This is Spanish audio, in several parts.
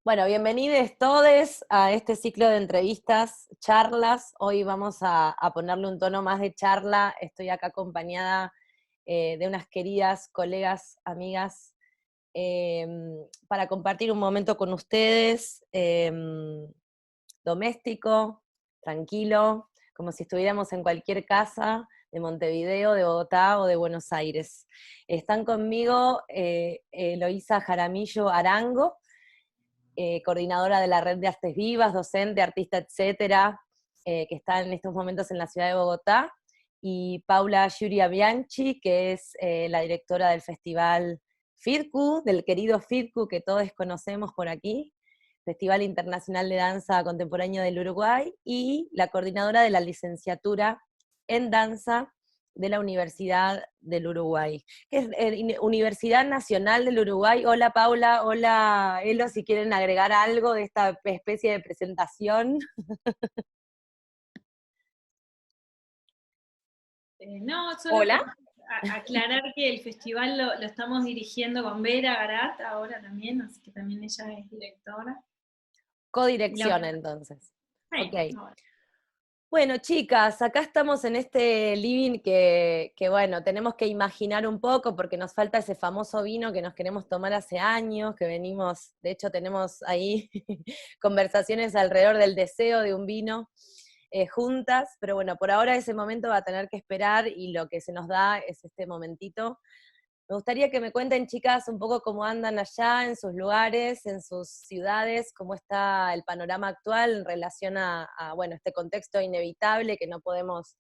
Bueno, bienvenidos todos a este ciclo de entrevistas, charlas. Hoy vamos a ponerle un tono más de charla. Estoy acá acompañada de unas queridas colegas, amigas, eh, para compartir un momento con ustedes, doméstico, tranquilo, como si estuviéramos en cualquier casa de Montevideo, de Bogotá o de Buenos Aires. Están conmigo Eloísa Jaramillo Arango, coordinadora de la Red de Artes Vivas, docente, artista, etcétera, que está en estos momentos en la ciudad de Bogotá, y Paula Giulia Bianchi, que es la directora del festival FIRCU, del querido FIRCU que todos conocemos por aquí, Festival Internacional de Danza Contemporánea del Uruguay, y la coordinadora de la licenciatura en danza de la Universidad del Uruguay, que es Universidad Nacional del Uruguay. Hola Paula, hola Elo, si quieren agregar algo de esta especie de presentación. No, solo Hola. aclarar que el festival lo estamos dirigiendo con Vera Garat ahora también, así que también ella es directora. Codirección entonces. Ok. Ahora. Bueno, chicas, acá estamos en este living que, bueno, tenemos que imaginar un poco porque nos falta ese famoso vino que nos queremos tomar hace años, que venimos, de hecho tenemos ahí conversaciones alrededor del deseo de un vino juntas, pero bueno, por ahora ese momento va a tener que esperar y lo que se nos da es este momentito. Me gustaría que me cuenten, chicas, un poco cómo andan allá, en sus lugares, en sus ciudades, cómo está el panorama actual en relación bueno, este contexto inevitable que no podemos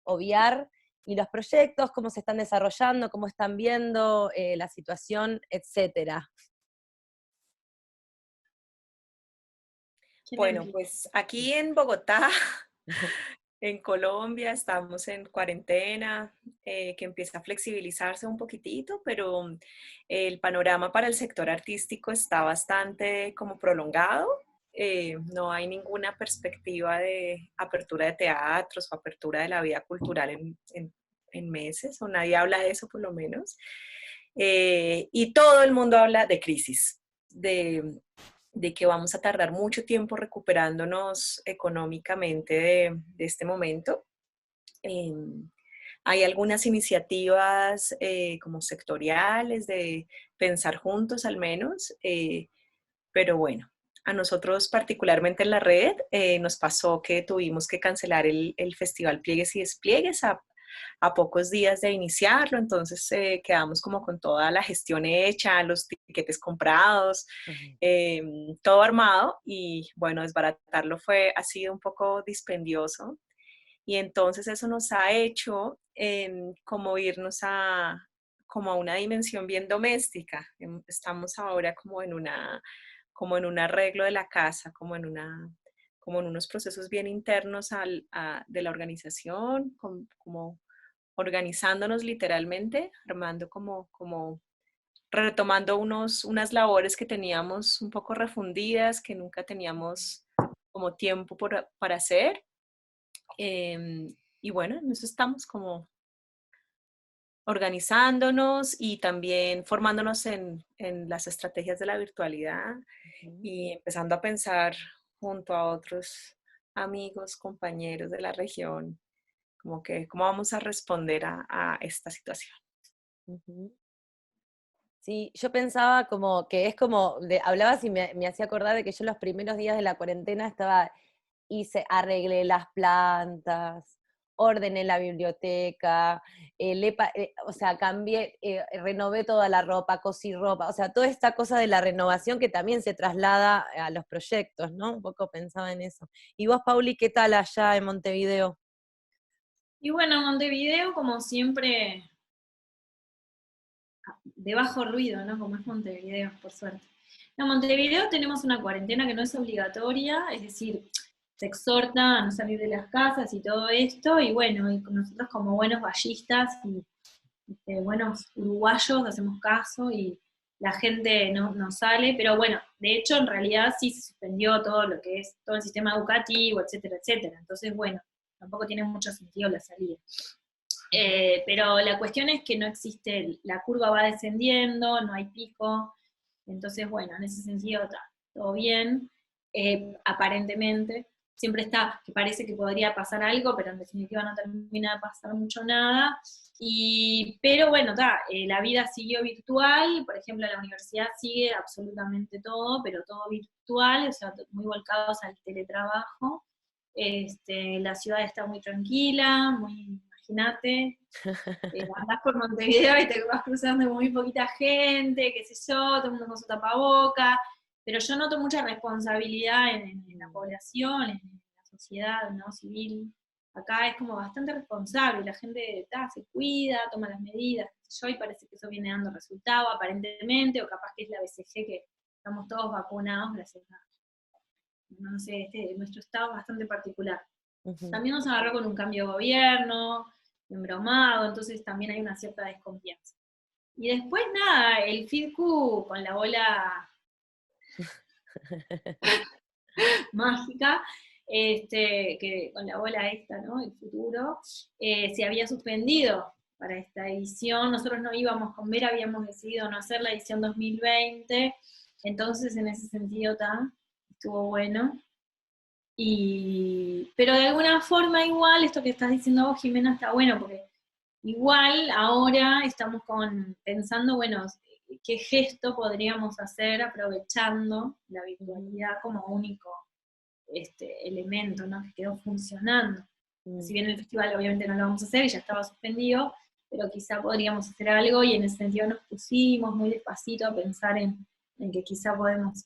obviar, y los proyectos, cómo se están desarrollando, cómo están viendo la situación, etcétera. ¿Quién Bueno, empieza? pues aquí en Bogotá, en Colombia, estamos en cuarentena, que empieza a flexibilizarse un poquitito, pero el panorama para el sector artístico está bastante como prolongado. No hay ninguna perspectiva de apertura de teatros o apertura de la vida cultural en meses, o nadie habla de eso por lo menos. Y todo el mundo habla de crisis, de que vamos a tardar mucho tiempo recuperándonos económicamente de este momento. Eh, Hay algunas iniciativas como sectoriales de pensar juntos al menos, pero bueno, a nosotros particularmente en la red nos pasó que tuvimos que cancelar el Festival Pliegues y Despliegues a pocos días de iniciarlo, entonces quedamos como con toda la gestión hecha, los tiquetes comprados, eh, todo armado y bueno, desbaratarlo ha sido un poco dispendioso y entonces eso nos ha hecho como irnos como a una dimensión bien doméstica. Estamos ahora como en un arreglo de la casa, como en unos procesos bien internos de la organización, como organizándonos literalmente, armando como retomando unas labores que teníamos un poco refundidas, que nunca teníamos como tiempo para hacer. Y bueno, en eso estamos como organizándonos y también formándonos en las estrategias de la virtualidad y empezando a pensar junto a otros amigos, compañeros de la región, como que cómo vamos a responder a esta situación. Sí, yo pensaba como que es como, hablabas y me hacía acordar de que yo los primeros días de la cuarentena arreglé las plantas, ordené la biblioteca, o sea, cambié, renové toda la ropa, cosí ropa, o sea, toda esta cosa de la renovación que también se traslada a los proyectos, ¿no? Un poco pensaba en eso. ¿Y vos, Pauli, qué tal allá en Montevideo? Y bueno, Montevideo, como siempre, de bajo ruido, ¿no? Como es Montevideo, por suerte. En Montevideo tenemos una cuarentena que no es obligatoria, es decir, se exhorta a no salir de las casas y todo esto, y bueno, y nosotros como buenos ballistas y buenos uruguayos hacemos caso y la gente no sale, pero bueno, de hecho en realidad sí se suspendió todo lo que es todo el sistema educativo, etcétera, etcétera. Entonces, bueno, tampoco tiene mucho sentido la salida. Pero la cuestión es que no existe, la curva va descendiendo, no hay pico, entonces bueno, en ese sentido todo bien, aparentemente. Siempre está, que parece que podría pasar algo, pero en definitiva no termina de pasar mucho nada. Pero bueno, la vida siguió virtual, por ejemplo, la universidad sigue absolutamente todo, pero todo virtual, o sea, muy volcados al teletrabajo. La ciudad está muy tranquila, imagínate, andás por Montevideo y te vas cruzando con muy poquita gente, qué sé yo, todo el mundo con su tapaboca, pero yo noto mucha responsabilidad en la población, en la sociedad, ¿no? Civil. Acá es como bastante responsable, la gente se cuida, toma las medidas, qué sé yo, y parece que eso viene dando resultado aparentemente, o capaz que es la BCG que estamos todos vacunados gracias a, no sé, nuestro estado es bastante particular. También nos agarró con un cambio de gobierno, embromado, entonces también hay una cierta desconfianza. Y después nada, el FIDCU con la bola mágica, que con la bola esta, ¿no? El futuro, se había suspendido para esta edición. Nosotros no íbamos con Vera, habíamos decidido no hacer la edición 2020, entonces en ese sentido estuvo bueno. Pero de alguna forma igual, esto que estás diciendo vos, Jimena, está bueno, porque igual ahora estamos pensando, bueno, qué gesto podríamos hacer aprovechando la virtualidad como único elemento, ¿no? Que quedó funcionando. Si bien el festival obviamente no lo vamos a hacer y ya estaba suspendido, pero quizá podríamos hacer algo, y en ese sentido nos pusimos muy despacito a pensar en que quizá podemos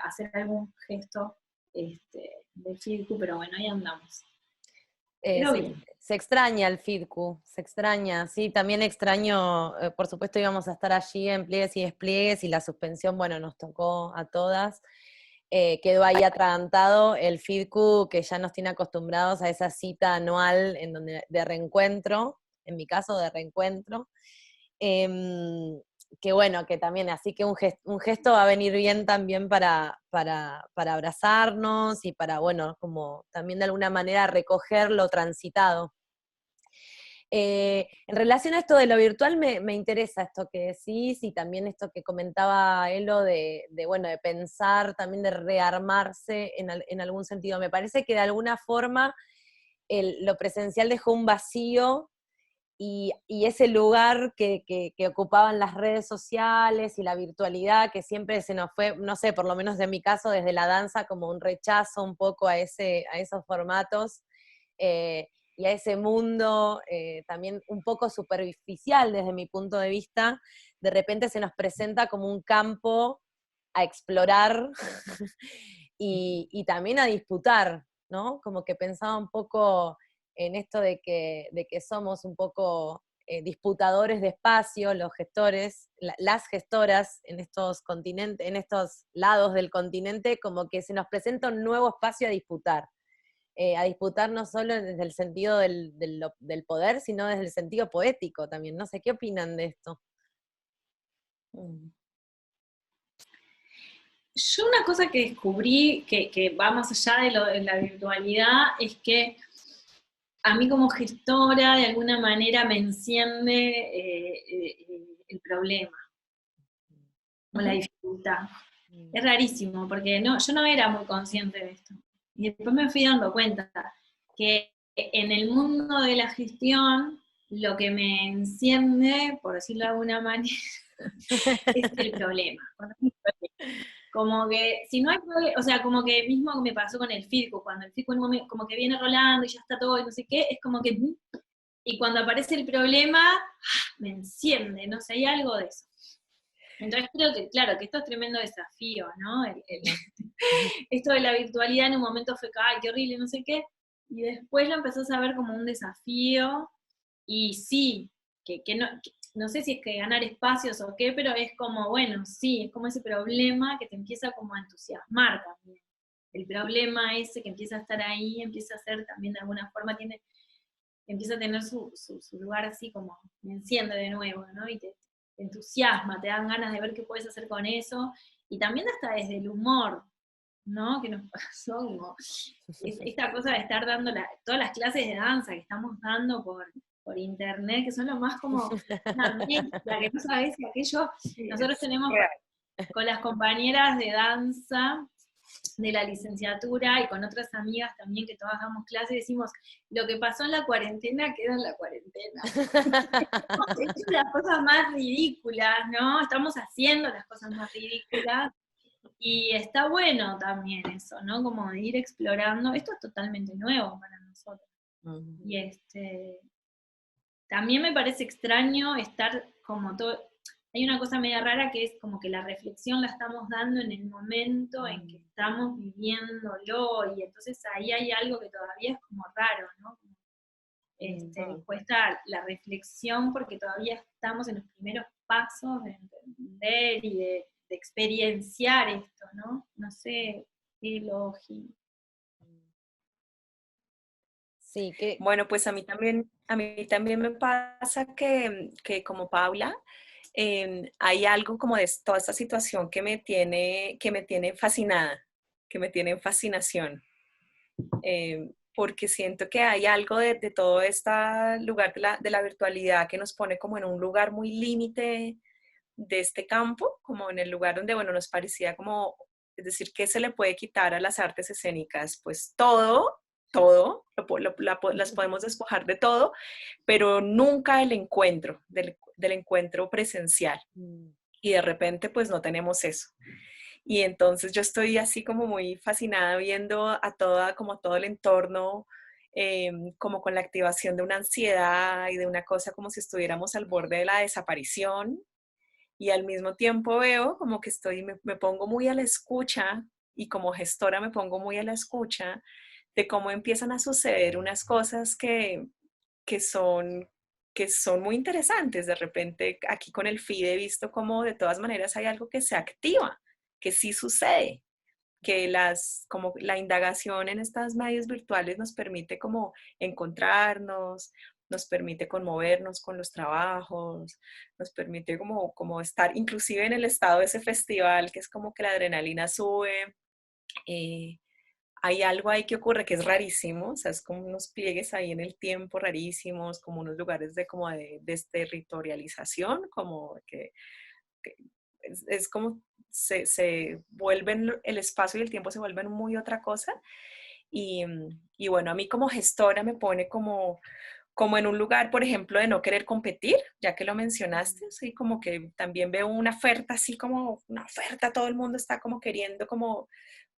hacer algún gesto del FIDCU, pero bueno, ahí andamos. Se extraña el FIDCU, se extraña, sí, también extraño, por supuesto íbamos a estar allí en pliegues y despliegues, y la suspensión, bueno, nos tocó a todas. Quedó ahí atragantado el FIDCU, que ya nos tiene acostumbrados a esa cita anual de reencuentro, en mi caso de reencuentro. Que bueno, que también, así que un gesto va a venir bien también para abrazarnos y para, bueno, como también de alguna manera recoger lo transitado. En relación a esto de lo virtual, me interesa esto que decís, y también esto que comentaba Elo de pensar, también de rearmarse en algún sentido. Me parece que de alguna forma lo presencial dejó un vacío, y ese lugar que ocupaban las redes sociales y la virtualidad, que siempre se nos fue, no sé, por lo menos en mi caso, desde la danza, como un rechazo un poco a esos formatos, y a ese mundo también un poco superficial desde mi punto de vista, de repente se nos presenta como un campo a explorar y también a disputar, ¿no? Como que pensaba un poco en esto de que somos un poco disputadores de espacio, los gestores, las gestoras en estos continentes, en estos lados del continente, como que se nos presenta un nuevo espacio a disputar no solo desde el sentido del poder, sino desde el sentido poético también. No sé, ¿qué opinan de esto? Yo una cosa que descubrí que va más allá de la virtualidad es que a mí como gestora de alguna manera me enciende el problema o la dificultad. Es rarísimo, porque yo no era muy consciente de esto. Y después me fui dando cuenta que en el mundo de la gestión, lo que me enciende, por decirlo de alguna manera, es el problema. Como que, si no hay problema, o sea, como que mismo me pasó con el FIDCU, cuando el FIDCU como que viene rolando y ya está todo y no sé qué, es como que, y cuando aparece el problema, me enciende, no sé, hay algo de eso. Entonces creo que, claro, que esto es tremendo desafío, ¿no? Esto de la virtualidad en un momento fue, ay, qué horrible, no sé qué, y después lo empezás a ver como un desafío, y sí, que no sé si es que ganar espacios o qué, pero es como, bueno, sí, es como ese problema que te empieza como a entusiasmar también. El problema ese que empieza a estar ahí, empieza a ser también de alguna forma, empieza a tener su lugar así como, me enciende de nuevo, ¿no? Y te entusiasma, te dan ganas de ver qué puedes hacer con eso, y también hasta desde el humor, ¿no? Que nos pasó como esta cosa de estar dando todas las clases de danza que estamos dando por internet, que son lo más como una mezcla, que no sabés que aquello, nosotros tenemos con las compañeras de danza de la licenciatura y con otras amigas también que todas damos clase, decimos, lo que pasó en la cuarentena queda en la cuarentena. Hemos hecho las cosas más ridículas, ¿no? Estamos haciendo las cosas más ridículas y está bueno también eso, ¿no? Como de ir explorando. Esto es totalmente nuevo para nosotros. Y también me parece extraño estar como todo. Hay una cosa media rara que es como que la reflexión la estamos dando en el momento en que estamos viviéndolo, y entonces ahí hay algo que todavía es como raro, ¿no? Cuesta la reflexión porque todavía estamos en los primeros pasos de entender y de experienciar esto, ¿no? No sé, Elogi. Sí, que... Bueno, pues a mí también me pasa que como Paula, hay algo como de toda esta situación que me tiene fascinada, que me tiene en fascinación. Porque siento que hay algo de todo este lugar de la virtualidad que nos pone como en un lugar muy límite de este campo, como en el lugar donde, bueno, nos parecía como, es decir, ¿qué se le puede quitar a las artes escénicas? Pues todo, las podemos despojar de todo, pero nunca el encuentro, del encuentro presencial. Y de repente, pues no tenemos eso. Y entonces yo estoy así como muy fascinada viendo a como todo el entorno, como con la activación de una ansiedad y de una cosa como si estuviéramos al borde de la desaparición. Y al mismo tiempo veo como que me pongo muy a la escucha, y como gestora me pongo muy a la escucha de cómo empiezan a suceder unas cosas que son, que son muy interesantes. De repente aquí con el FIDE he visto como de todas maneras hay algo que se activa, que sí sucede, que como la indagación en estos medios virtuales nos permite como encontrarnos, nos permite conmovernos con los trabajos, nos permite como estar inclusive en el estado de ese festival, que es como que la adrenalina sube. Hay algo ahí que ocurre que es rarísimo, o sea, es como unos pliegues ahí en el tiempo rarísimos, como unos lugares como de desterritorialización, como que es como se vuelven, el espacio y el tiempo se vuelven muy otra cosa. Y, y bueno, a mí como gestora me pone como en un lugar, por ejemplo, de no querer competir, ya que lo mencionaste, sí, como que también veo una oferta, así como una oferta, todo el mundo está como queriendo como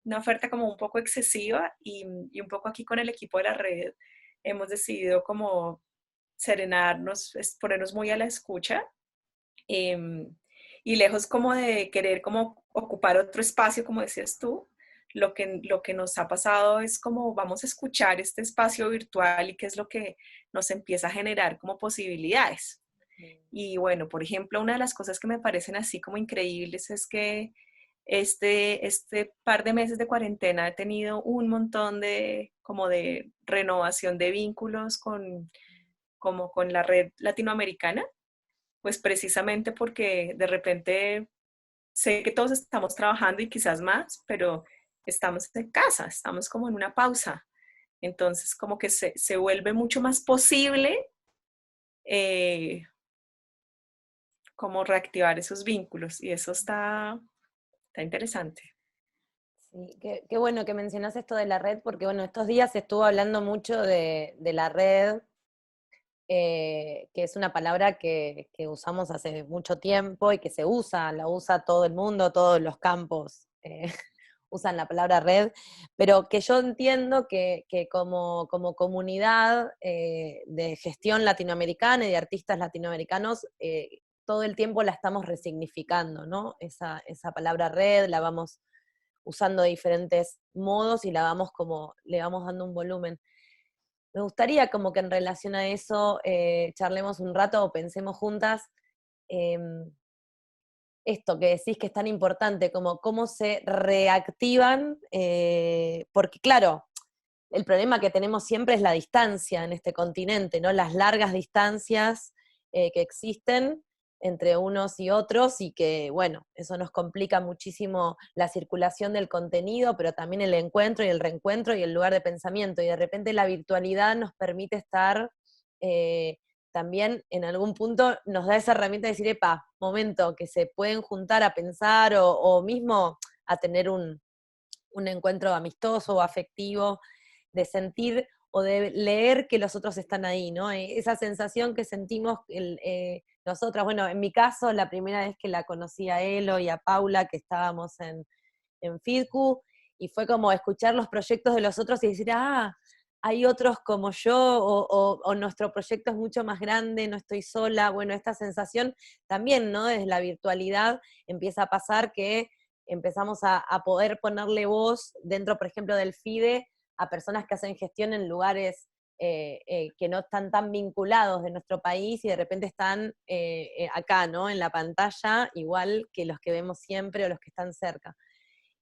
una oferta como un poco excesiva, y un poco aquí con el equipo de la red hemos decidido como serenarnos, ponernos muy a la escucha, y lejos como de querer como ocupar otro espacio, como decías tú, lo que nos ha pasado es como vamos a escuchar este espacio virtual y qué es lo que nos empieza a generar como posibilidades. Y bueno, por ejemplo, una de las cosas que me parecen así como increíbles es que este par de meses de cuarentena he tenido un montón como de renovación de vínculos como con la red latinoamericana, pues precisamente porque de repente sé que todos estamos trabajando y quizás más, pero estamos en casa, estamos como en una pausa. Entonces como que se vuelve mucho más posible eh, como reactivar esos vínculos, y eso está interesante. Sí, qué bueno que mencionas esto de la red, porque bueno, estos días se estuvo hablando mucho de la red, que es una palabra que usamos hace mucho tiempo y que la usa todo el mundo, todos los campos usan la palabra red, pero que yo entiendo que como comunidad de gestión latinoamericana y de artistas latinoamericanos, todo el tiempo la estamos resignificando, ¿no? Esa palabra red la vamos usando de diferentes modos y le vamos dando un volumen. Me gustaría como que en relación a eso charlemos un rato o pensemos juntas eh, esto que decís que es tan importante, como cómo se reactivan, porque claro, el problema que tenemos siempre es la distancia en este continente, ¿no? Las largas distancias que existen entre unos y otros, y que, bueno, eso nos complica muchísimo la circulación del contenido, pero también el encuentro y el reencuentro y el lugar de pensamiento. Y de repente la virtualidad nos permite estar también en algún punto nos da esa herramienta de decir, epa, momento, que se pueden juntar a pensar o mismo a tener un encuentro amistoso o afectivo, de sentir o de leer que los otros están ahí, ¿no? Esa sensación que sentimos nosotras, bueno, en mi caso, la primera vez que la conocí a Elo y a Paula, que estábamos en FIDCU, y fue como escuchar los proyectos de los otros y decir, hay otros como yo, o nuestro proyecto es mucho más grande, no estoy sola. Bueno, esta sensación también, ¿no? Desde la virtualidad empieza a pasar que empezamos a poder ponerle voz dentro, por ejemplo, del FIDE, a personas que hacen gestión en lugares que no están tan vinculados de nuestro país y de repente están acá, ¿no? En la pantalla, igual que los que vemos siempre o los que están cerca.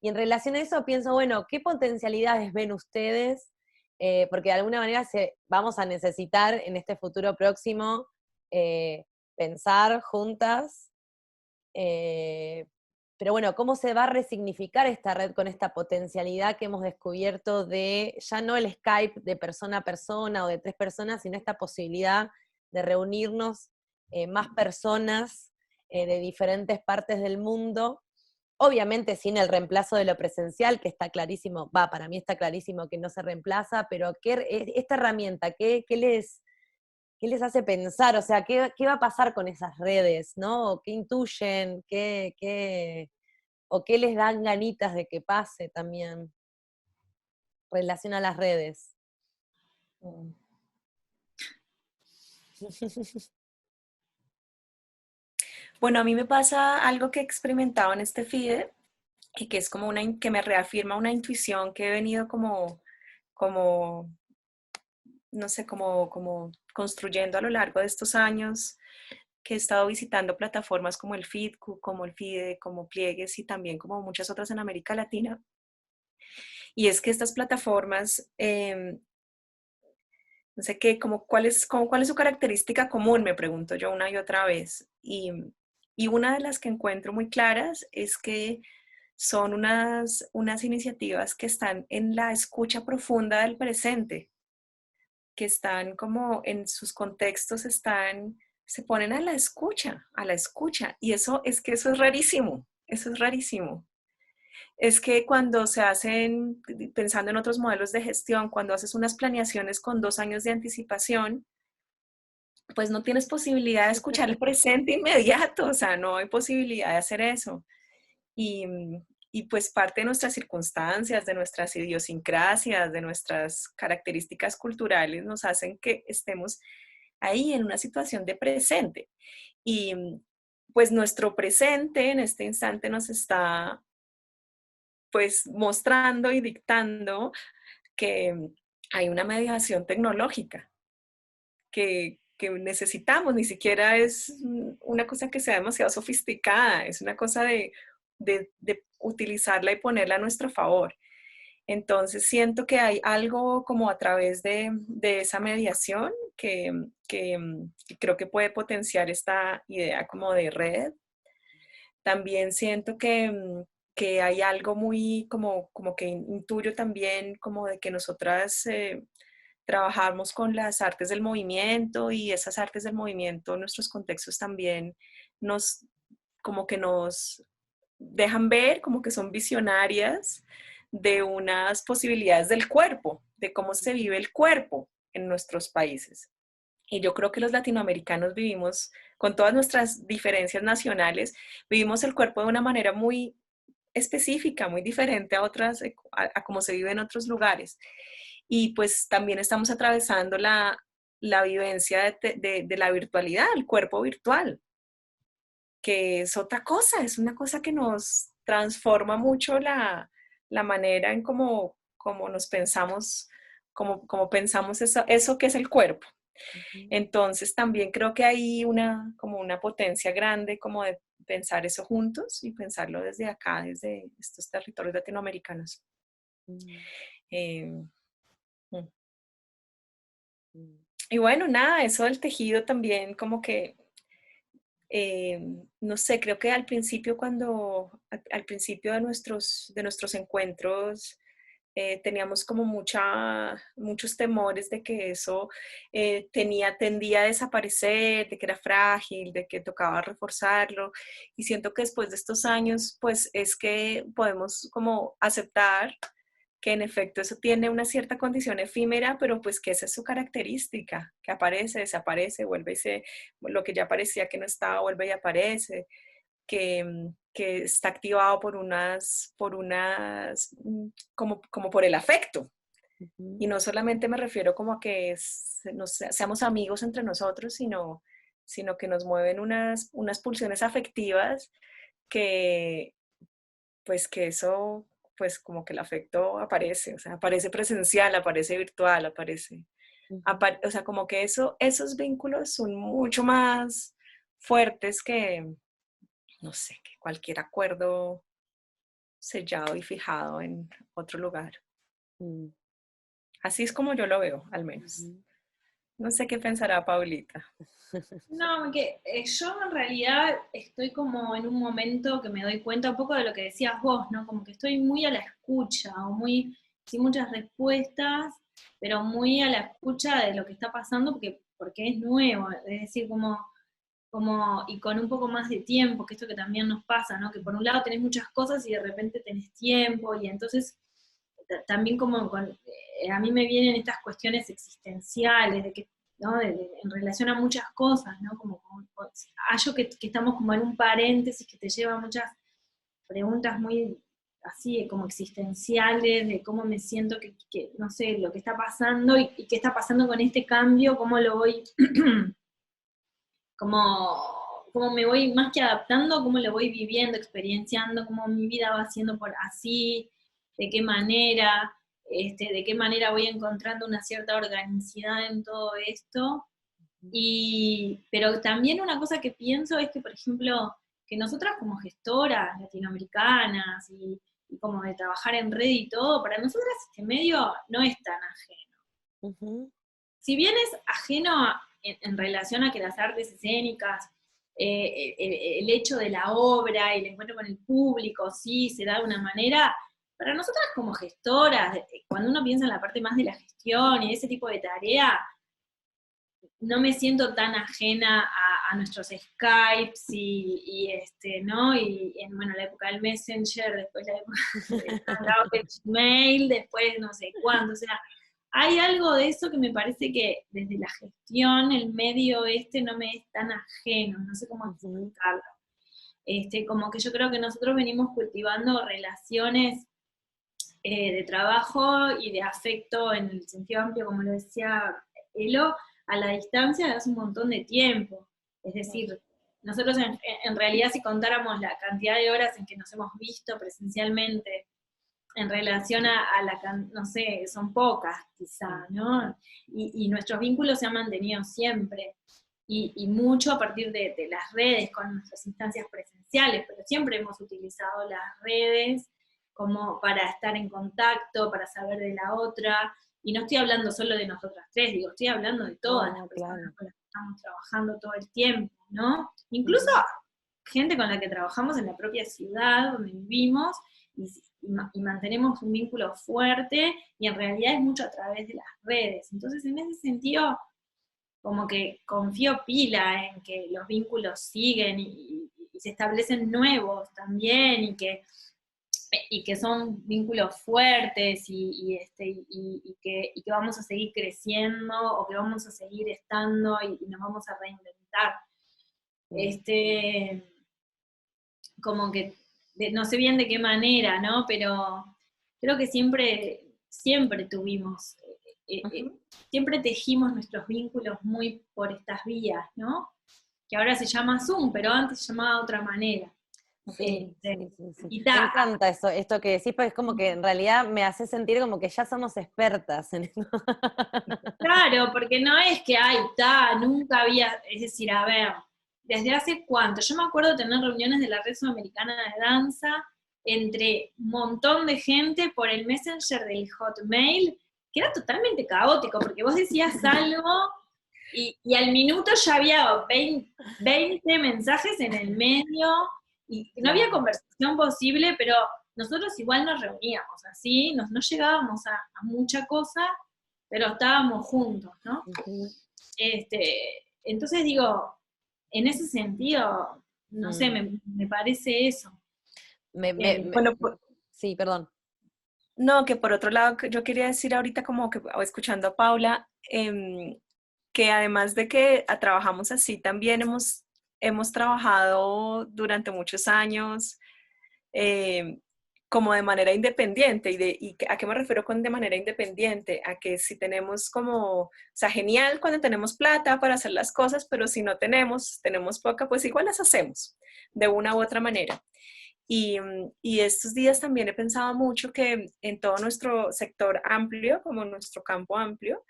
Y en relación a eso pienso, bueno, ¿qué potencialidades ven ustedes? Porque de alguna manera vamos a necesitar en este futuro próximo pensar juntas, pero bueno, ¿cómo se va a resignificar esta red con esta potencialidad que hemos descubierto de ya no el Skype de persona a persona o de 3 personas, sino esta posibilidad de reunirnos más personas de diferentes partes del mundo? Obviamente sin el reemplazo de lo presencial, que está clarísimo, para mí está clarísimo que no se reemplaza, pero esta herramienta, ¿qué les hace pensar? O sea, ¿qué va a pasar con esas redes, ¿no? ¿O qué intuyen? ¿O qué les dan ganitas de que pase también en relación a las redes? Mm. Bueno, a mí me pasa algo que he experimentado en este FIDE y que es como que me reafirma una intuición que he venido como no sé, como construyendo a lo largo de estos años, que he estado visitando plataformas como el FIDCU, como el FIDE, como Pliegues y también como muchas otras en América Latina. Y es que estas plataformas, no sé qué, cuál es su característica común, me pregunto yo una y otra vez. Y una de las que encuentro muy claras es que son unas iniciativas que están en la escucha profunda del presente, que están como en sus contextos, se ponen a la escucha. Y eso es rarísimo, eso es rarísimo. Es que cuando se hacen, pensando en otros modelos de gestión, cuando haces unas planeaciones con 2 años de anticipación, pues no tienes posibilidad de escuchar el presente inmediato, o sea, no hay posibilidad de hacer eso. Y, y pues parte de nuestras circunstancias, de nuestras idiosincrasias, de nuestras características culturales nos hacen que estemos ahí en una situación de presente. Y pues nuestro presente en este instante nos está pues mostrando y dictando que hay una mediación tecnológica que necesitamos, ni siquiera es una cosa que sea demasiado sofisticada, es una cosa de utilizarla y ponerla a nuestro favor. Entonces siento que hay algo como a través de esa mediación que creo que puede potenciar esta idea como de red. También siento que hay algo muy como que intuyo también como de que nosotras trabajamos con las artes del movimiento y esas artes del movimiento, nuestros contextos también nos como que nos dejan ver como que son visionarias de unas posibilidades del cuerpo, de cómo se vive el cuerpo en nuestros países. Y yo creo que los latinoamericanos vivimos, con todas nuestras diferencias nacionales, vivimos el cuerpo de una manera muy específica, muy diferente a otras, a como se vive en otros lugares. Y pues también estamos atravesando la vivencia de la virtualidad, el cuerpo virtual, que es otra cosa, es una cosa que nos transforma mucho la manera en cómo nos pensamos, como pensamos eso que es el cuerpo. Entonces también creo que hay como una potencia grande como de pensar eso juntos y pensarlo desde acá, desde estos territorios latinoamericanos. Eh, mm. Y bueno, nada, eso del tejido también como que, no sé, creo que al principio al principio de nuestros encuentros teníamos como muchos temores de que eso tendía a desaparecer, de que era frágil, de que tocaba reforzarlo. Y siento que después de estos años, pues es que podemos como aceptar que en efecto eso tiene una cierta condición efímera, pero pues que esa es su característica, que aparece, desaparece, vuelve y lo que ya parecía que no estaba, vuelve y aparece, que está activado como por el afecto. Y no solamente me refiero como a que seamos amigos entre nosotros, sino que nos mueven unas pulsiones afectivas que, pues que eso, pues como que el afecto aparece, o sea, aparece presencial, aparece virtual, o sea, como que esos vínculos son mucho más fuertes que, no sé, que cualquier acuerdo sellado y fijado en otro lugar. Así es como yo lo veo, al menos. No sé qué pensará Paulita. No, que yo en realidad estoy como en un momento que me doy cuenta un poco de lo que decías vos, ¿no? Como que estoy muy a la escucha, o muy, sin muchas respuestas, pero muy a la escucha de lo que está pasando porque es nuevo, es decir, y con un poco más de tiempo, que esto que también nos pasa, ¿no? Que por un lado tenés muchas cosas y de repente tenés tiempo, y entonces también a mí me vienen estas cuestiones existenciales, de que, ¿no? En relación a muchas cosas, ¿no? Hallo que estamos como en un paréntesis que te lleva a muchas preguntas muy así, como existenciales, de cómo me siento, que no sé, lo que está pasando y qué está pasando con este cambio, cómo lo voy, cómo me voy más que adaptando, cómo lo voy viviendo, experienciando, cómo mi vida va siendo por así, de qué manera voy encontrando una cierta organicidad en todo esto. Pero también una cosa que pienso es que, por ejemplo, que nosotras como gestoras latinoamericanas y como de trabajar en red y todo, para nosotras este medio no es tan ajeno. Si bien es ajeno en relación a que las artes escénicas, el hecho de la obra y el encuentro con el público, sí, se da de una manera, para nosotras como gestoras, cuando uno piensa en la parte más de la gestión y ese tipo de tarea, no me siento tan ajena a nuestros Skypes ¿no? Y en, bueno, la época del Messenger, después la época del Gmail, después no sé cuándo, o sea, hay algo de eso que me parece que desde la gestión, el medio no me es tan ajeno, no sé cómo explicarlo. Como que yo creo que nosotros venimos cultivando relaciones de trabajo y de afecto en el sentido amplio, como lo decía Elo, a la distancia de hace un montón de tiempo. Es decir, nosotros en realidad si contáramos la cantidad de horas en que nos hemos visto presencialmente en relación no sé, son pocas quizá, ¿no? Y nuestros vínculos se han mantenido siempre, y mucho a partir de las redes, con nuestras instancias presenciales, pero siempre hemos utilizado las redes como para estar en contacto, para saber de la otra, y no estoy hablando solo de nosotras tres, digo, estoy hablando de todas las personas con las que estamos trabajando todo el tiempo, ¿no? Incluso gente con la que trabajamos en la propia ciudad donde vivimos, y mantenemos un vínculo fuerte, y en realidad es mucho a través de las redes. Entonces, en ese sentido, como que confío pila en que los vínculos siguen y se establecen nuevos también, y que son vínculos fuertes, y que vamos a seguir creciendo, o que vamos a seguir estando, y nos vamos a reinventar. Como que, no sé bien de qué manera, ¿no? Pero creo que siempre tuvimos, siempre tejimos nuestros vínculos muy por estas vías, ¿no? Que ahora se llama Zoom, pero antes se llamaba de otra manera. Sí. Me encanta esto que decís, porque es como que en realidad me hace sentir como que ya somos expertas en esto. Claro, porque no es que, nunca había, es decir, a ver, ¿desde hace cuánto? Yo me acuerdo de tener reuniones de la Red Sudamericana de Danza entre un montón de gente por el Messenger del Hotmail, que era totalmente caótico, porque vos decías algo y al minuto ya había 20 mensajes en el medio, y no había conversación posible, pero nosotros igual nos reuníamos así, no llegábamos a mucha cosa, pero estábamos juntos, ¿no? Ujú. Entonces digo, en ese sentido, no sé, me parece eso. Bueno, Sí, perdón. no, que por otro lado, yo quería decir ahorita como que o escuchando a Paula, que además de que trabajamos así, también hemos trabajado durante muchos años em, como de manera independiente. ¿A qué me refiero con de manera independiente? A que si tenemos como, o sea, genial cuando tenemos plata para hacer las cosas, pero si no tenemos poca, pues igual las hacemos de una u otra manera. Y estos días también he pensado mucho que en todo nuestro sector amplio, como nuestro campo amplio,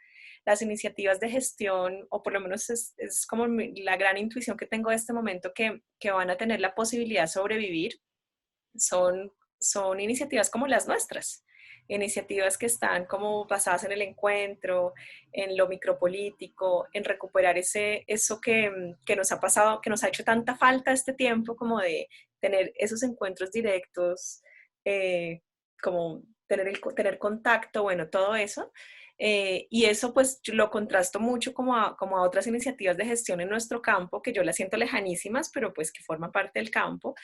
las iniciativas de gestión, o por lo menos es como la gran intuición que tengo de este momento, que van a tener la posibilidad de sobrevivir, son iniciativas como las nuestras, iniciativas que están como basadas en el encuentro, en lo micropolítico, en recuperar eso que nos ha pasado, que nos ha hecho tanta falta este tiempo, como de tener esos encuentros directos, como tener contacto, bueno, todo eso. Y eso pues lo contrasto mucho como a otras iniciativas de gestión en nuestro campo, que yo las siento lejanísimas, pero pues que forman parte del campo,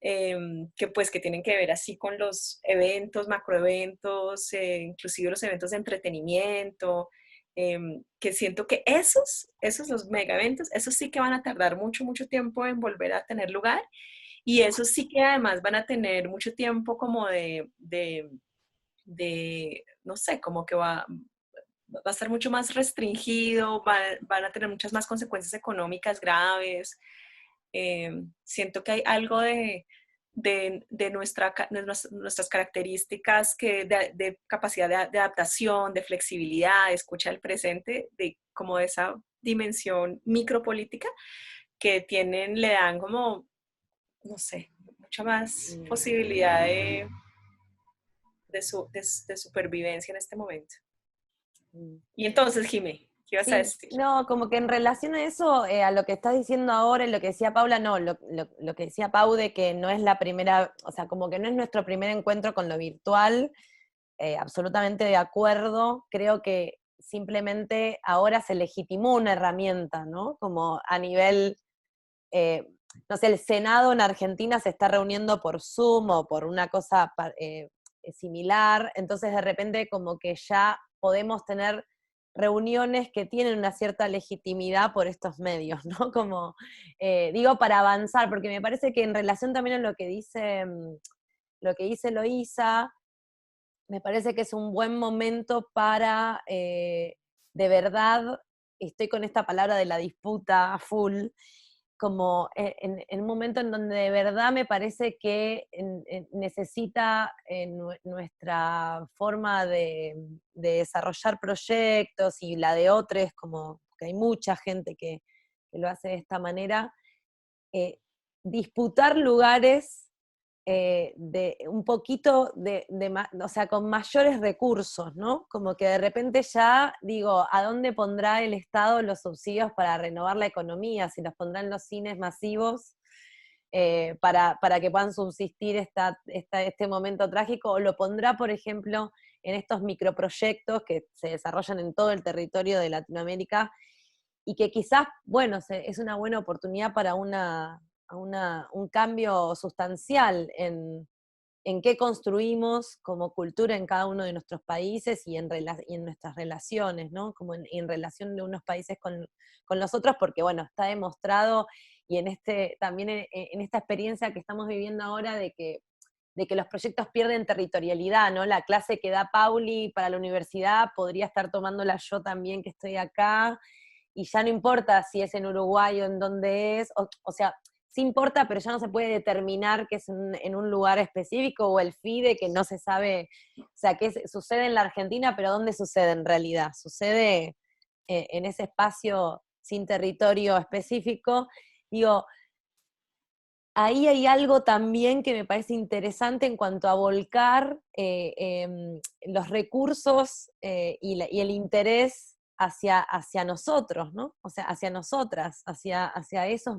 que pues que tienen que ver así con los eventos, macroeventos, inclusive los eventos de entretenimiento, que siento que los mega eventos, esos sí que van a tardar mucho, mucho tiempo en volver a tener lugar, y esos sí que además van a tener mucho tiempo como no sé, como que va a estar mucho más restringido, van a tener muchas más consecuencias económicas graves. Siento que hay algo de nuestras características de capacidad de adaptación, de flexibilidad, de escucha del presente, como de esa dimensión micropolítica que tienen, le dan como, no sé, mucha más posibilidad de supervivencia en este momento. Y entonces, Jimé, ¿qué ibas a Sí, decir? no, como que en relación a eso, a lo que estás diciendo ahora y lo que decía Paula, no, lo que decía Pau de que no es la primera, o sea, como que no es nuestro primer encuentro con lo virtual, absolutamente de acuerdo, creo que simplemente ahora se legitimó una herramienta, ¿no? Como a nivel, eh, no sé, el Senado en Argentina se está reuniendo por Zoom o por una cosa similar, entonces de repente como que ya podemos tener reuniones que tienen una cierta legitimidad por estos medios, ¿no? Como, digo, para avanzar, porque me parece que en relación también a lo que dice Loísa, me parece que es un buen momento para, de verdad, estoy con esta palabra de la disputa a full, como en un momento en donde de verdad me parece que necesita nuestra forma de desarrollar proyectos y la de otros, como que hay mucha gente que lo hace de esta manera, disputar lugares de un poquito o sea, con mayores recursos, ¿no? Como que de repente ya digo, ¿a dónde pondrá el Estado los subsidios para renovar la economía? Si los pondrán los cines masivos para que puedan subsistir este momento trágico, o lo pondrá, por ejemplo, en estos microproyectos que se desarrollan en todo el territorio de Latinoamérica y que quizás, bueno, es una buena oportunidad para un cambio sustancial en qué construimos como cultura en cada uno de nuestros países y en nuestras relaciones, ¿no? Como en relación de unos países con los otros, porque bueno, está demostrado y también en esta experiencia que estamos viviendo ahora de que los proyectos pierden territorialidad, ¿no? La clase que da Pauli para la universidad podría estar tomándola yo también que estoy acá, y ya no importa si es en Uruguay o en dónde es, o sea, sí importa, pero ya no se puede determinar que es en un lugar específico, o el FIDE, que no se sabe, o sea, qué sucede en la Argentina, pero ¿dónde sucede en realidad? Sucede en ese espacio sin territorio específico. Digo, ahí hay algo también que me parece interesante en cuanto a volcar los recursos y el interés hacia nosotros, ¿no? O sea, hacia nosotras, hacia esos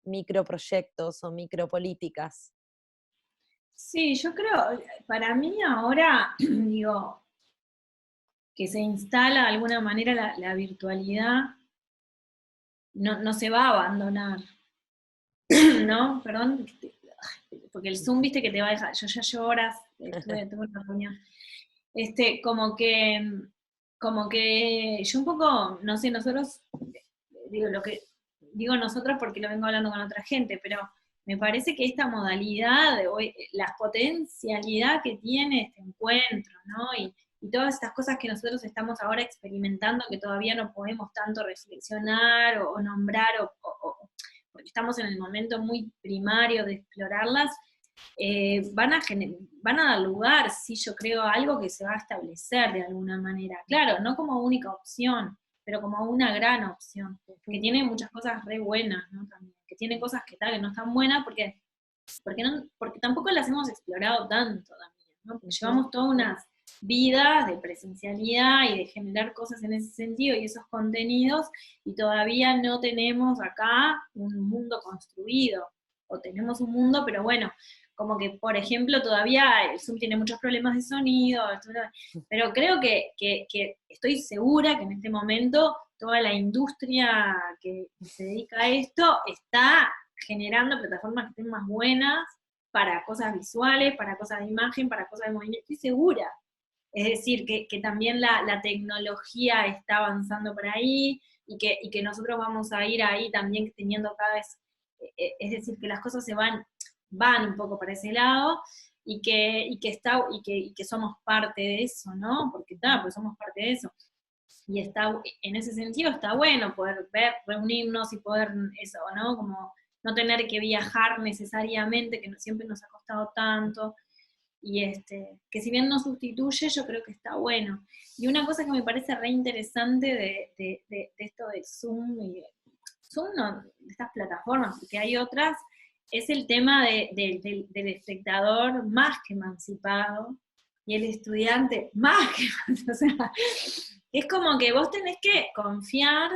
microproyectos o micropolíticas. Sí, yo creo, para mí ahora, digo, que se instala de alguna manera la virtualidad, no se va a abandonar, ¿no? Perdón, porque el Zoom, viste que te va a dejar, yo ya llevo horas, tuve una reunión, como que yo un poco, no sé, nosotros, digo lo que, digo nosotros porque lo vengo hablando con otra gente, pero me parece que esta modalidad, la potencialidad que tiene este encuentro, ¿no? Y todas estas cosas que nosotros estamos ahora experimentando, que todavía no podemos tanto reflexionar o nombrar, porque estamos en el momento muy primario de explorarlas, van a dar lugar, sí, yo creo, a algo que se va a establecer de alguna manera. Claro, no como única opción, pero como una gran opción, que tiene muchas cosas re buenas, ¿no? También, que tiene cosas que tal, que no están buenas, porque tampoco las hemos explorado tanto también, ¿no? Porque llevamos todas unas vidas de presencialidad y de generar cosas en ese sentido y esos contenidos, y todavía no tenemos acá un mundo construido, o tenemos un mundo, pero bueno, como que, por ejemplo, todavía el Zoom tiene muchos problemas de sonido, pero creo que estoy segura que en este momento toda la industria que se dedica a esto está generando plataformas que estén más buenas para cosas visuales, para cosas de imagen, para cosas de movimiento, estoy segura. Es decir, que también la tecnología está avanzando por ahí y que nosotros vamos a ir ahí también teniendo cada vez, es decir, que las cosas van un poco para ese lado y que somos parte de eso, ¿no? Porque pues somos parte de eso. Y en ese sentido está bueno poder reunirnos y poder eso, ¿no? Como no tener que viajar necesariamente, que siempre nos ha costado tanto, y que si bien no sustituye, yo creo que está bueno. Y una cosa que me parece re interesante de esto de Zoom, Zoom no, de estas plataformas, porque hay otras, es el tema del espectador más que emancipado y el estudiante más que emancipado. O sea, es como que vos tenés que confiar,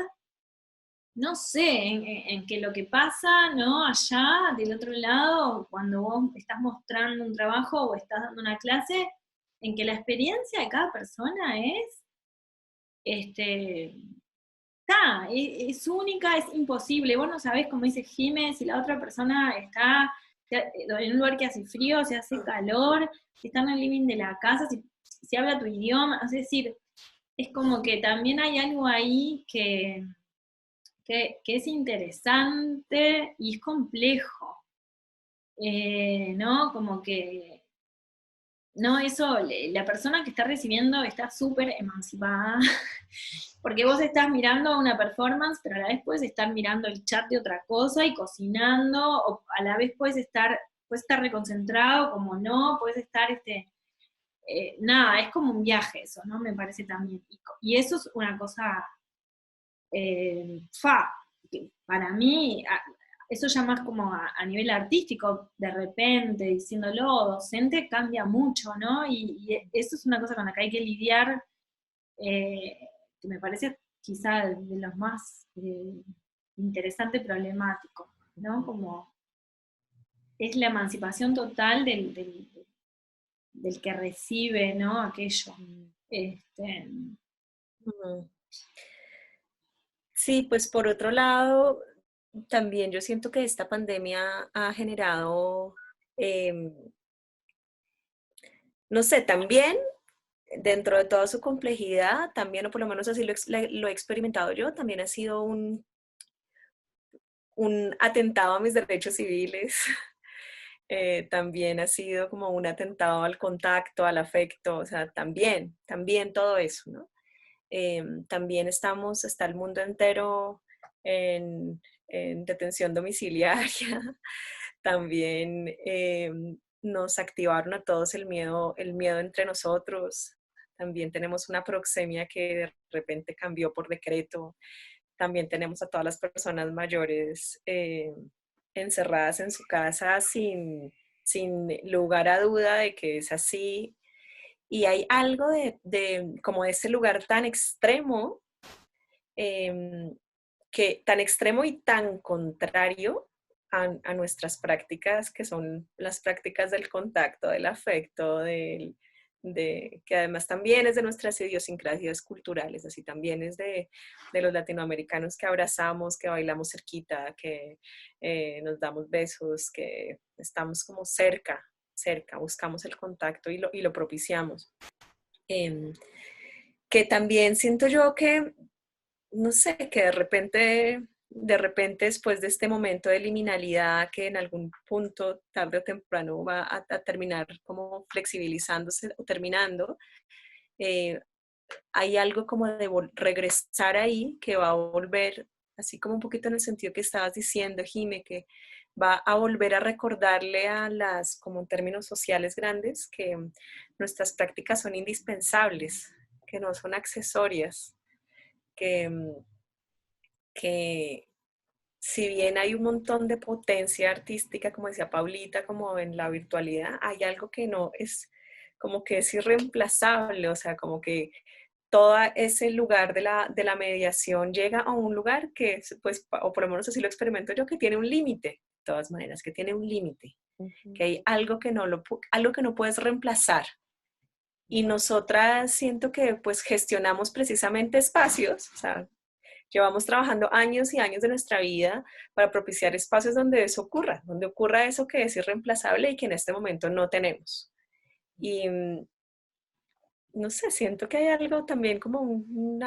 no sé, en que lo que pasa, ¿no? Allá, del otro lado, cuando vos estás mostrando un trabajo o estás dando una clase, en que la experiencia de cada persona este, es única, es imposible. Vos no sabés, como dice Jiménez, si la otra persona está en un lugar que hace frío, si hace calor, si está en el living de la casa, si habla tu idioma, es decir, es como que también hay algo ahí que es interesante y es complejo, ¿no? Como que, no, eso, la persona que está recibiendo está súper emancipada, porque vos estás mirando una performance, pero a la vez puedes estar mirando el chat de otra cosa y cocinando, o a la vez puedes estar reconcentrado, como no, puedes estar, nada, es como un viaje eso, ¿no? Me parece también. Y eso es una cosa que para mí, eso ya más como a nivel artístico, de repente, diciéndolo, docente, cambia mucho, ¿no? Y eso es una cosa con la que hay que lidiar, que me parece quizá de los más interesantes problemáticos, ¿no? Como es la emancipación total del que recibe, ¿no? Aquello. Sí, pues por otro lado, también yo siento que esta pandemia ha generado, no sé, también dentro de toda su complejidad, también, o por lo menos así lo he experimentado yo, también ha sido un atentado a mis derechos civiles. También ha sido como un atentado al contacto, al afecto, o sea, también todo eso, ¿no? También está el mundo entero en detención domiciliaria. También nos activaron a todos el miedo entre nosotros. También tenemos una proxemia que de repente cambió por decreto. También tenemos a todas las personas mayores encerradas en su casa sin lugar a duda de que es así. Y hay algo como de ese lugar tan extremo, tan extremo y tan contrario, a nuestras prácticas, que son las prácticas del contacto, del afecto, que además también es de nuestras idiosincrasias culturales, así también es de los latinoamericanos que abrazamos, que bailamos cerquita, que nos damos besos, que estamos como cerca, buscamos el contacto y lo propiciamos. Em, que también siento yo que, no sé, que de repente después de este momento de liminalidad que en algún punto, tarde o temprano, va a terminar como flexibilizándose o terminando, eh, hay algo como de regresar ahí que va a volver, así como un poquito en el sentido que estabas diciendo, Jime, que va a volver a recordarle a las, como en términos sociales grandes, que nuestras prácticas son indispensables, que no son accesorias, que, que si bien hay un montón de potencia artística, como decía Paulita, como en la virtualidad, hay algo que no es, como que es irreemplazable, o sea, como que todo ese lugar de la mediación llega a un lugar que, pues, o por lo menos así lo experimento yo, que tiene un límite, de todas maneras, que tiene un límite, que hay algo que algo que no puedes reemplazar. Y nosotras siento que pues gestionamos precisamente espacios, o sea, llevamos trabajando años y años de nuestra vida para propiciar espacios donde eso ocurra, donde ocurra eso que es irreemplazable y que en este momento no tenemos. Y no sé, siento que hay algo también como un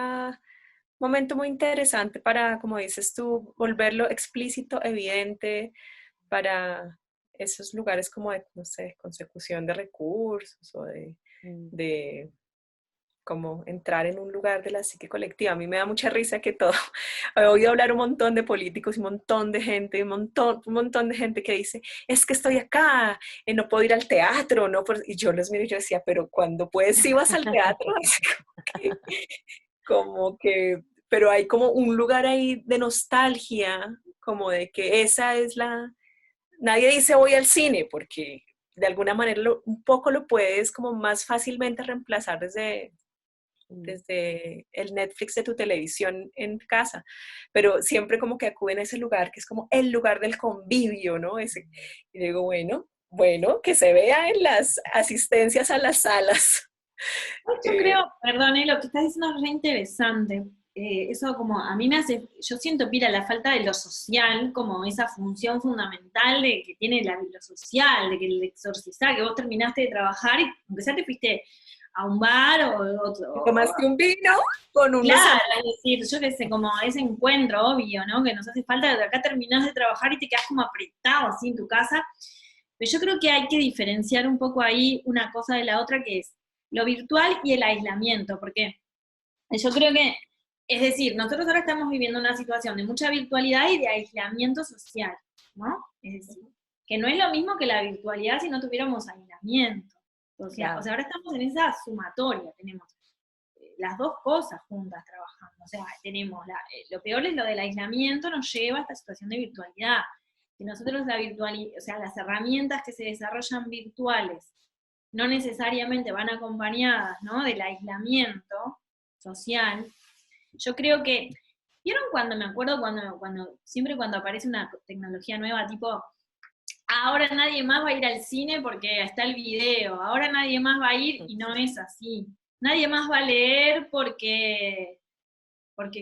momento muy interesante para, como dices tú, volverlo explícito, evidente, para esos lugares como de, no sé, consecución de recursos o de como entrar en un lugar de la psique colectiva. A mí me da mucha risa que todo, he oído hablar un montón de políticos y un montón de gente, un montón de gente que dice, es que estoy acá, no puedo ir al teatro, ¿no? Y yo los miro y yo decía, pero cuando puedes sí vas al teatro, como que, pero hay como un lugar ahí de nostalgia, como de que esa es nadie dice voy al cine, porque de alguna manera un poco lo puedes como más fácilmente reemplazar desde el Netflix de tu televisión en casa, pero siempre como que acuden a ese lugar que es como el lugar del convivio, ¿no? Y digo, bueno, que se vea en las asistencias a las salas. Yo creo, perdón, lo que estás diciendo es re interesante. Eso como a mí me hace, yo siento, Pira, la falta de lo social, como esa función fundamental de que tiene lo social, de que el exorcizar, que vos terminaste de trabajar y aunque sea te fuiste a un bar o otro. Tomaste un vino con unos Claro, es decir, yo qué sé, como ese encuentro obvio, ¿no? Que nos hace falta, de acá terminás de trabajar y te quedas como apretado así en tu casa. Pero yo creo que hay que diferenciar un poco ahí una cosa de la otra, que es lo virtual y el aislamiento, porque yo creo que, es decir, nosotros ahora estamos viviendo una situación de mucha virtualidad y de aislamiento social, ¿no? Es decir, que no es lo mismo que la virtualidad si no tuviéramos aislamiento social. Claro. O sea, ahora estamos en esa sumatoria, tenemos las dos cosas juntas trabajando. O sea, tenemos, lo peor es lo del aislamiento, nos lleva a esta situación de virtualidad. Si nosotros la virtualidad, o sea, las herramientas que se desarrollan virtuales no necesariamente van acompañadas, ¿no?, del aislamiento social, yo creo que, ¿vieron cuando me acuerdo siempre cuando aparece una tecnología nueva, tipo, ahora nadie más va a ir al cine porque está el video, ahora nadie más va a ir, y no es así. Nadie más va a leer porque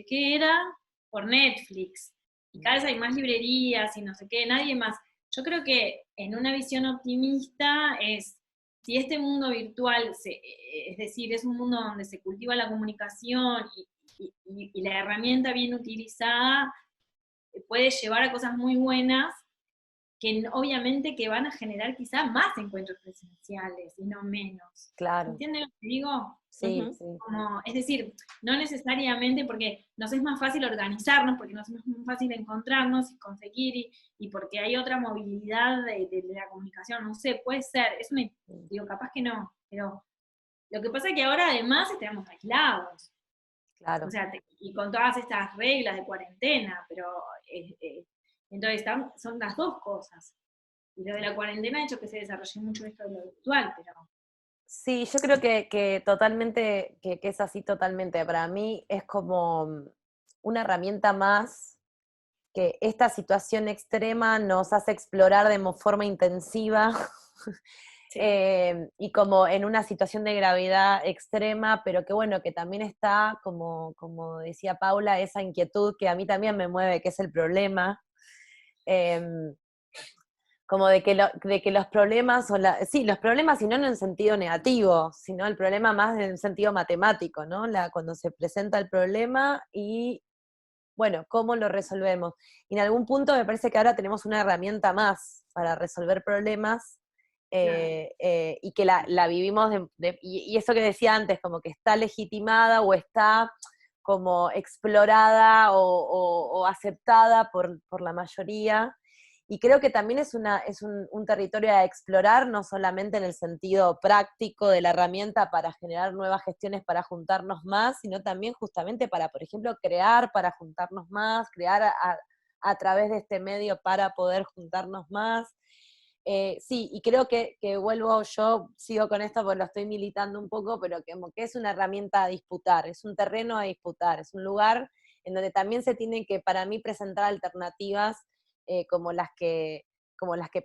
¿qué era? Por Netflix. Y cada vez hay más librerías y no sé qué, nadie más. Yo creo que en una visión optimista es, si este mundo virtual, es decir, es un mundo donde se cultiva la comunicación y la herramienta bien utilizada puede llevar a cosas muy buenas, que obviamente que van a generar quizás más encuentros presenciales y no menos. Claro. ¿Entienden lo que digo? Sí, uh-huh. Sí. Como, es decir, no necesariamente porque nos es más fácil organizarnos, porque nos es más fácil encontrarnos y conseguir, y porque hay otra movilidad de la comunicación, no sé, puede ser, eso me digo, capaz que no, pero lo que pasa es que ahora además estamos aislados. Claro. O sea, y con todas estas reglas de cuarentena, pero entonces son las dos cosas. Y lo de la cuarentena ha hecho que se desarrolle mucho esto de lo virtual, pero... Sí, yo creo que totalmente, que es así totalmente. Para mí es como una herramienta más que esta situación extrema nos hace explorar de forma intensiva Sí. y como en una situación de gravedad extrema, pero que bueno, que también está, como decía Paula, esa inquietud que a mí también me mueve, que es el problema. Como de que los problemas, sí, los problemas, y no en el sentido negativo, sino el problema más en el sentido matemático, ¿no? Cuando se presenta el problema y, bueno, cómo lo resolvemos. Y en algún punto me parece que ahora tenemos una herramienta más para resolver problemas, y que la vivimos, y eso que decía antes, como que está legitimada o está como explorada o aceptada por la mayoría. Y creo que también es un territorio a explorar, no solamente en el sentido práctico de la herramienta para generar nuevas gestiones para juntarnos más, sino también justamente para, por ejemplo, crear para juntarnos más, crear a través de este medio para poder juntarnos más. Sí, y creo que vuelvo, yo sigo con esto porque lo estoy militando un poco, pero como que es una herramienta a disputar, es un terreno a disputar, es un lugar en donde también se tienen que, para mí, presentar alternativas como las que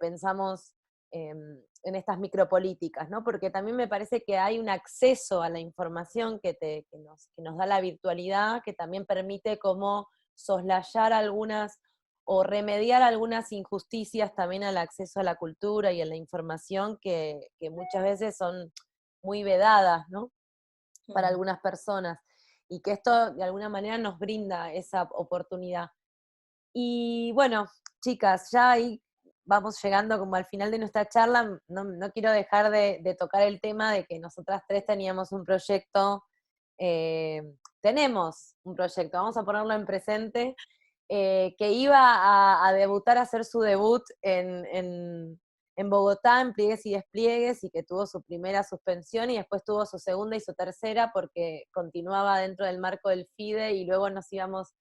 pensamos en estas micropolíticas, ¿no? Porque también me parece que hay un acceso a la información que nos da la virtualidad, que también permite como soslayar algunas o remediar algunas injusticias también al acceso a la cultura y a la información que muchas veces son muy vedadas, ¿no? Para algunas personas, y que esto de alguna manera nos brinda esa oportunidad. Y bueno, chicas, ya ahí vamos llegando como al final de nuestra charla. No quiero dejar de tocar el tema de que nosotras tres teníamos un proyecto, tenemos un proyecto, vamos a ponerlo en presente, que iba a debutar, a hacer su debut en Bogotá, en Pliegues y Despliegues, y que tuvo su primera suspensión y después tuvo su segunda y su tercera porque continuaba dentro del marco del FIDE, y luego nos íbamos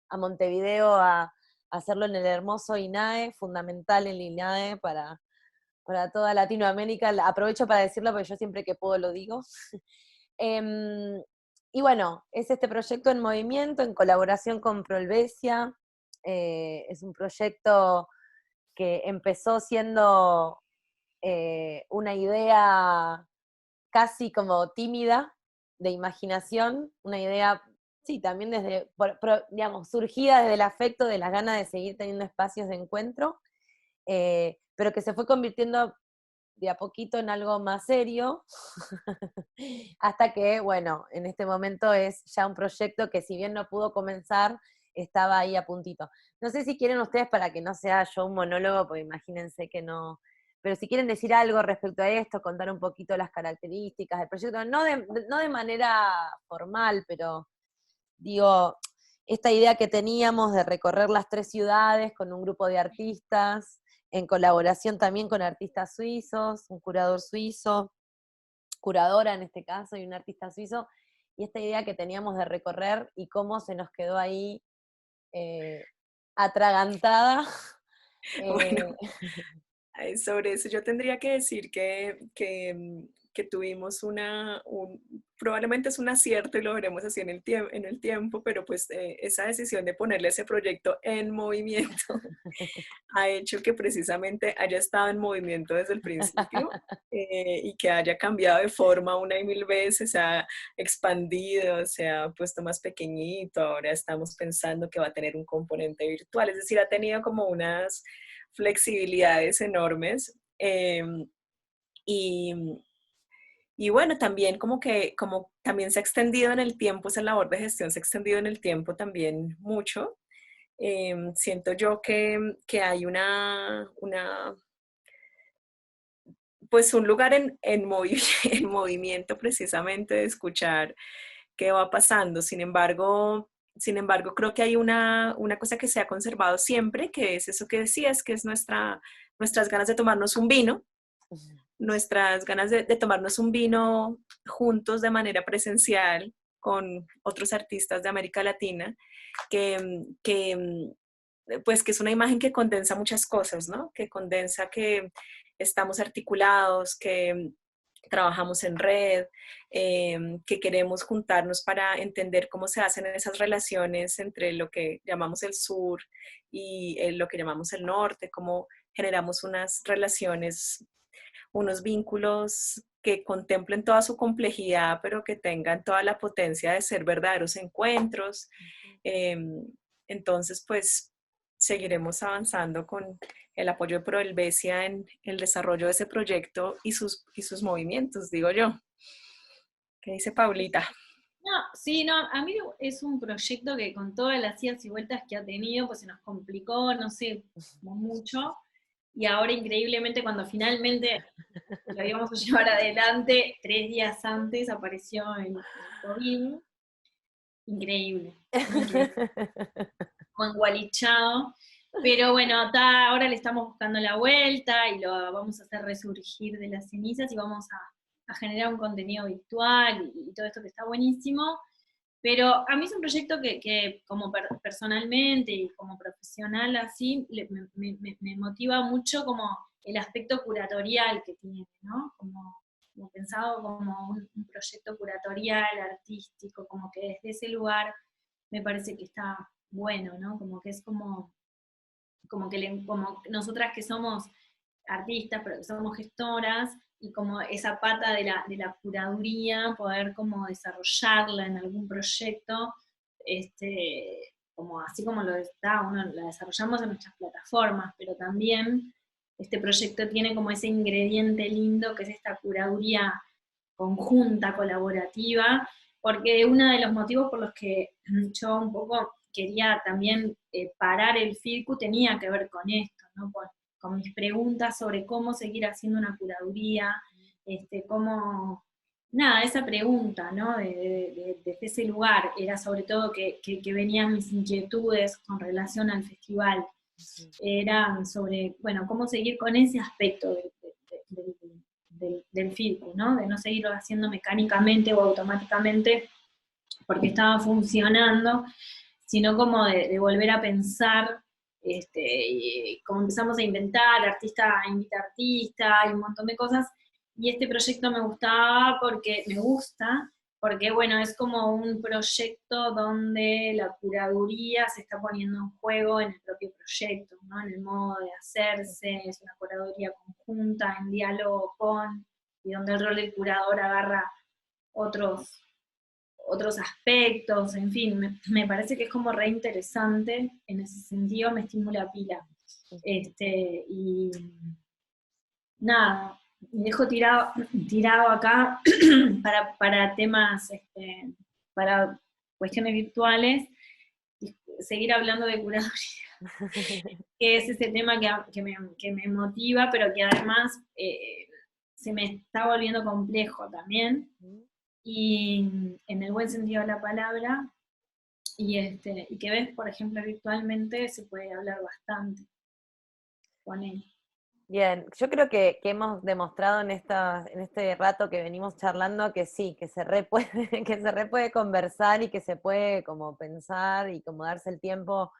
a Montevideo a hacerlo en el hermoso INAE, fundamental el INAE para toda Latinoamérica. Aprovecho para decirlo porque yo siempre que puedo lo digo. Y bueno, es este proyecto en movimiento, en colaboración con Prolvesia. Es un proyecto que empezó siendo una idea casi como tímida, de imaginación, una idea, sí, también digamos, surgida desde el afecto, de las ganas de seguir teniendo espacios de encuentro, pero que se fue convirtiendo de a poquito en algo más serio, hasta que, bueno, en este momento es ya un proyecto que, si bien no pudo comenzar, estaba ahí a puntito. No sé si quieren ustedes, para que no sea yo un monólogo, porque imagínense que no, pero si quieren decir algo respecto a esto, contar un poquito las características del proyecto, no de manera formal, pero digo, esta idea que teníamos de recorrer las 3 ciudades con un grupo de artistas, en colaboración también con artistas suizos, un curador suizo, curadora en este caso, y un artista suizo, y esta idea que teníamos de recorrer y cómo se nos quedó ahí atragantada. Bueno, sobre eso yo tendría que decir que tuvimos probablemente es un acierto y lo veremos así en el tiempo, pero pues esa decisión de ponerle ese proyecto en movimiento ha hecho que precisamente haya estado en movimiento desde el principio, y que haya cambiado de forma una y mil veces, se ha expandido, se ha puesto más pequeñito, ahora estamos pensando que va a tener un componente virtual, es decir, ha tenido como unas flexibilidades enormes. Y, y bueno, también como también se ha extendido en el tiempo, esa labor de gestión se ha extendido en el tiempo también mucho. Siento yo que hay pues un lugar en movimiento precisamente de escuchar qué va pasando. Sin embargo, creo que hay una cosa que se ha conservado siempre, que es eso que decías, que es nuestras ganas de tomarnos un vino, nuestras ganas de tomarnos un vino juntos de manera presencial con otros artistas de América Latina, pues que es una imagen que condensa muchas cosas, ¿no? Que condensa que estamos articulados, trabajamos en red, que queremos juntarnos para entender cómo se hacen esas relaciones entre lo que llamamos el sur y lo que llamamos el norte, cómo generamos unas relaciones, unos vínculos que contemplen toda su complejidad, pero que tengan toda la potencia de ser verdaderos encuentros. Entonces, pues seguiremos avanzando con el apoyo de Prohelvecia en el desarrollo de ese proyecto y sus movimientos, digo yo. ¿Qué dice Paulita? No, sí, no, a mí es un proyecto que con todas las idas y vueltas que ha tenido, pues se nos complicó, no sé, como mucho, y ahora increíblemente cuando finalmente lo íbamos a llevar adelante, 3 días antes apareció el COVID, increíble, como engualichado, pero bueno, ahora le estamos buscando la vuelta y lo vamos a hacer resurgir de las cenizas y vamos a generar un contenido virtual y todo esto que está buenísimo. Pero a mí es un proyecto que como personalmente y como profesional así, me motiva mucho como el aspecto curatorial que tiene, ¿no? Como pensado como un proyecto curatorial, artístico, como que desde ese lugar me parece que está bueno, ¿no? Como que es como como nosotras que somos artistas, pero que somos gestoras, y como esa pata de la curaduría, poder como desarrollarla en algún proyecto, como así como lo está, uno la desarrollamos en nuestras plataformas, pero también este proyecto tiene como ese ingrediente lindo que es esta curaduría conjunta, colaborativa, porque uno de los motivos por los que yo un poco quería también parar el FIRCU tenía que ver con esto, ¿no? Con mis preguntas sobre cómo seguir haciendo una curaduría, cómo, nada, esa pregunta, ¿no? Desde ese lugar, era sobre todo que venían mis inquietudes con relación al festival, eran sobre, bueno, cómo seguir con ese aspecto del FIRCU, ¿no? De no seguirlo haciendo mecánicamente o automáticamente porque estaba funcionando, sino como de volver a pensar, y como empezamos a inventar, artista invita artista, y un montón de cosas, y este proyecto me gustaba porque me gusta, porque bueno, es como un proyecto donde la curaduría se está poniendo en juego en el propio proyecto, ¿no? En el modo de hacerse, es una curaduría conjunta, en diálogo con, y donde el rol del curador agarra otros aspectos, en fin, me parece que es como re interesante, en ese sentido me estimula pila. Y nada, me dejo tirado acá para temas, para cuestiones virtuales, y seguir hablando de curaduría, que es ese tema que me motiva, pero que además se me está volviendo complejo también, y en el buen sentido de la palabra, y que ves, por ejemplo, virtualmente se puede hablar bastante con él. Bien, yo creo que hemos demostrado en este rato que venimos charlando que sí, que se re puede, que se re puede conversar y que se puede como pensar y como darse el tiempo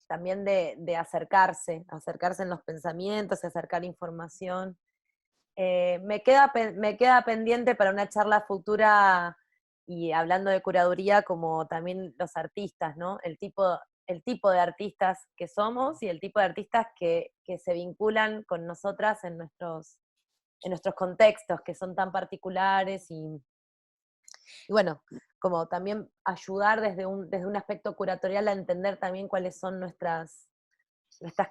también de acercarse en los pensamientos, acercar información. Me queda pendiente para una charla futura y hablando de curaduría como también los artistas, ¿no? El tipo de artistas que somos y el tipo de artistas que se vinculan con nosotras en nuestros contextos, que son tan particulares y bueno, como también ayudar desde un aspecto curatorial a entender también cuáles son nuestras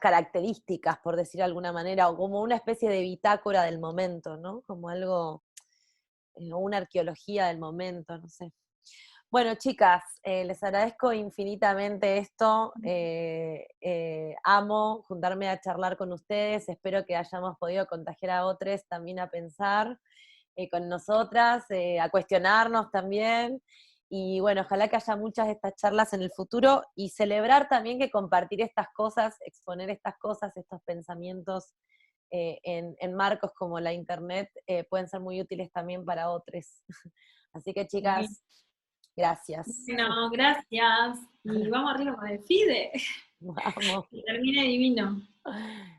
características, por decir de alguna manera, o como una especie de bitácora del momento, ¿no? Como algo, una arqueología del momento, no sé. Bueno, chicas, les agradezco infinitamente esto. Amo juntarme a charlar con ustedes. Espero que hayamos podido contagiar a otros también a pensar con nosotras, a cuestionarnos también. Y bueno, ojalá que haya muchas de estas charlas en el futuro y celebrar también que compartir estas cosas, exponer estas cosas, estos pensamientos en marcos como la internet pueden ser muy útiles también para otros. Así que chicas, gracias. Bueno, gracias. Y vamos arriba con el FIDE. Vamos. Que termine divino.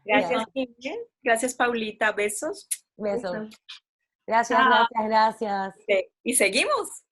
Gracias, Kimberly. Gracias, Paulita. Besos. Besos. Besos. Gracias, Chao. gracias, gracias. Y seguimos.